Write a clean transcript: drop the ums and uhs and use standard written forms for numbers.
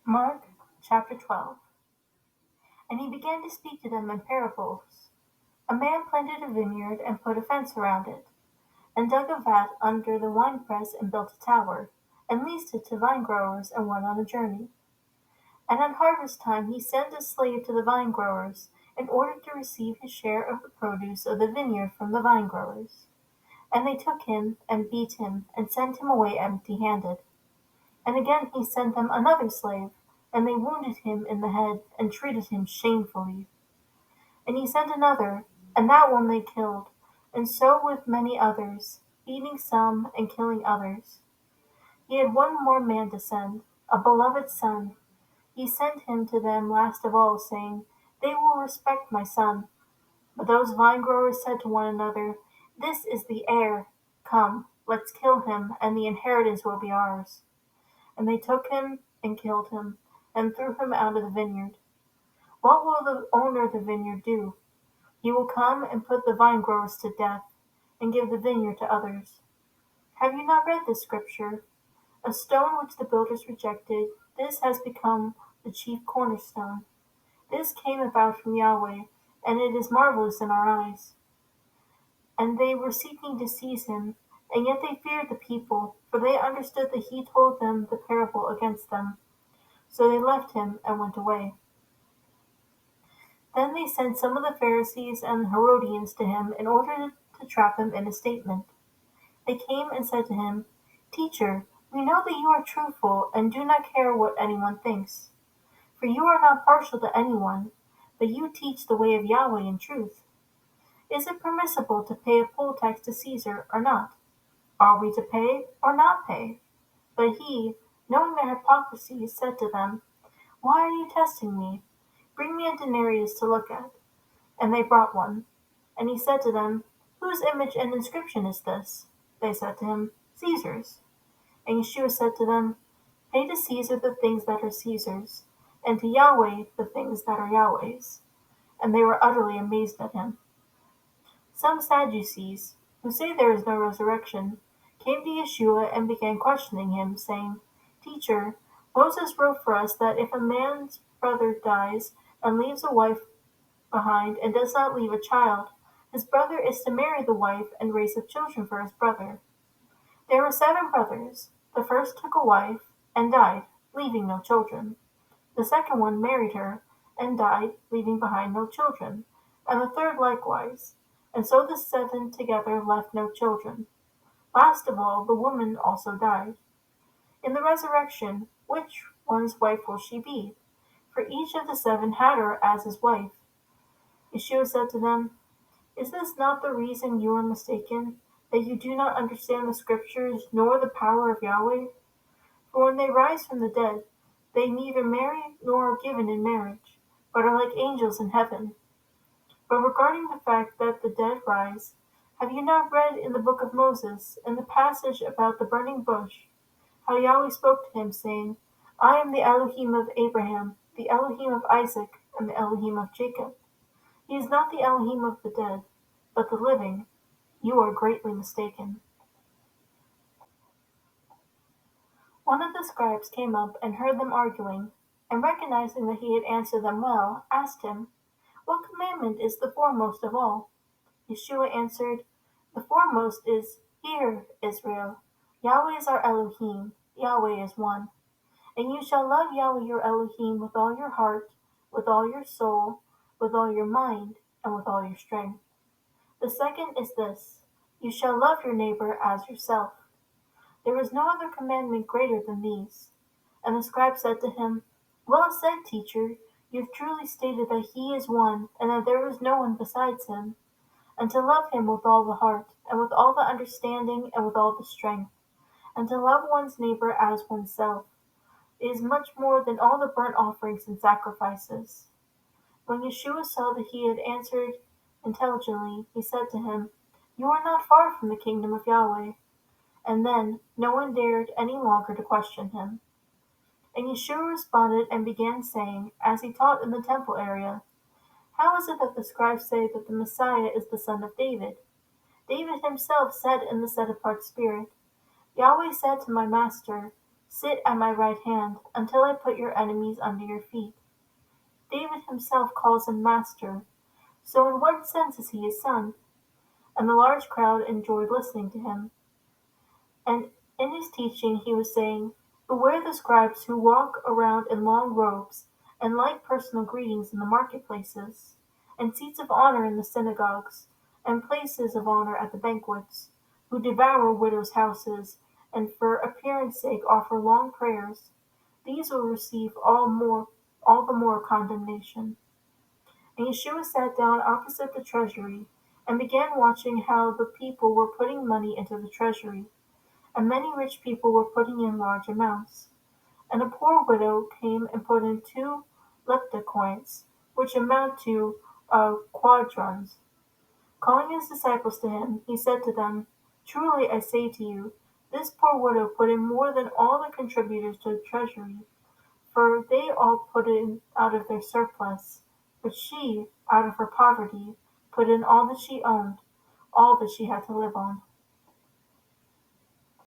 Mark chapter 12. And he began to speak to them in parables. A man planted a vineyard and put a fence around it, and dug a vat under the winepress and built a tower, and leased it to vine-growers and went on a journey. And at harvest time he sent a slave to the vine-growers, in order to receive his share of the produce of the vineyard from the vine-growers. And they took him, and beat him, and sent him away empty-handed. And again he sent them another slave, and they wounded him in the head, and treated him shamefully. And he sent another, and that one they killed, and so with many others, beating some, and killing others. He had one more man to send, a beloved son. He sent him to them last of all, saying, They will respect my son. But those vine-growers said to one another, This is the heir. Come, let's kill him, and the inheritance will be ours. And they took him, and killed him, and threw him out of the vineyard. What will the owner of the vineyard do? He will come and put the vine-growers to death, and give the vineyard to others. Have you not read this scripture? A stone which the builders rejected, this has become the chief cornerstone. This came about from Yahweh, and it is marvelous in our eyes. And they were seeking to seize him, and yet they feared the people, for they understood that he told them the parable against them. So they left him and went away. Then they sent some of the Pharisees and Herodians to him in order to trap him in a statement. They came and said to him, Teacher, we know that you are truthful and do not care what anyone thinks. For you are not partial to anyone, but you teach the way of Yahweh in truth. Is it permissible to pay a poll tax to Caesar or not? Are we to pay or not pay? But he, knowing their hypocrisy, said to them, Why are you testing me? Bring me a denarius to look at. And they brought one. And he said to them, Whose image and inscription is this? They said to him, Caesar's. And Yeshua said to them, Pay to Caesar the things that are Caesar's, and to Yahweh the things that are Yahweh's. And they were utterly amazed at him. Some Sadducees, who say there is no resurrection, came to Yeshua and began questioning him, saying, Teacher, Moses wrote for us that if a man's brother dies and leaves a wife behind and does not leave a child, his brother is to marry the wife and raise up children for his brother. There were 7 brothers. The first took a wife and died, leaving no children. The second one married her and died, leaving behind no children, and the third likewise. And so the 7 together left no children. Last of all, the woman also died. In the resurrection, which one's wife will she be? For each of the 7 had her as his wife. Yeshua said to them, Is this not the reason you are mistaken, that you do not understand the Scriptures nor the power of Yahweh? For when they rise from the dead, they neither marry nor are given in marriage, but are like angels in heaven. But regarding the fact that the dead rise, have you not read in the book of Moses, in the passage about the burning bush, how Yahweh spoke to him, saying, I am the Elohim of Abraham, the Elohim of Isaac, and the Elohim of Jacob. He is not the Elohim of the dead, but the living. You are greatly mistaken. One of the scribes came up and heard them arguing, and recognizing that he had answered them well, asked him, What commandment is the foremost of all? Yeshua answered, The foremost is, Hear, Israel, Yahweh is our Elohim, Yahweh is one. And you shall love Yahweh your Elohim with all your heart, with all your soul, with all your mind, and with all your strength. The second is this, You shall love your neighbor as yourself. There is no other commandment greater than these. And the scribe said to him, Well said, teacher, you have truly stated that he is one, and that there is no one besides him, and to love him with all the heart, and with all the understanding, and with all the strength, and to love one's neighbor as oneself, is much more than all the burnt offerings and sacrifices. When Yeshua saw that he had answered intelligently, he said to him, You are not far from the kingdom of Yahweh. And then no one dared any longer to question him. And Yeshua responded and began saying, as he taught in the temple area, How is it that the scribes say that the Messiah is the son of David? David himself said in the set-apart spirit, Yahweh said to my master, Sit at my right hand, until I put your enemies under your feet. David himself calls him Master, so in what sense is he his son? And the large crowd enjoyed listening to him. And in his teaching he was saying, beware the scribes who walk around in long robes, and like personal greetings in the marketplaces, and seats of honor in the synagogues, and places of honor at the banquets, who devour widows' houses, and for appearance sake offer long prayers. These will receive all the more condemnation. And Yeshua sat down opposite the treasury, and began watching how the people were putting money into the treasury. And many rich people were putting in large amounts. And a poor widow came and put in 2 lepta coins, which amount to quadrans. Calling his disciples to him, he said to them, truly I say to you, this poor widow put in more than all the contributors to the treasury, for they all put in out of their surplus, but she, out of her poverty, put in all that she owned, all that she had to live on.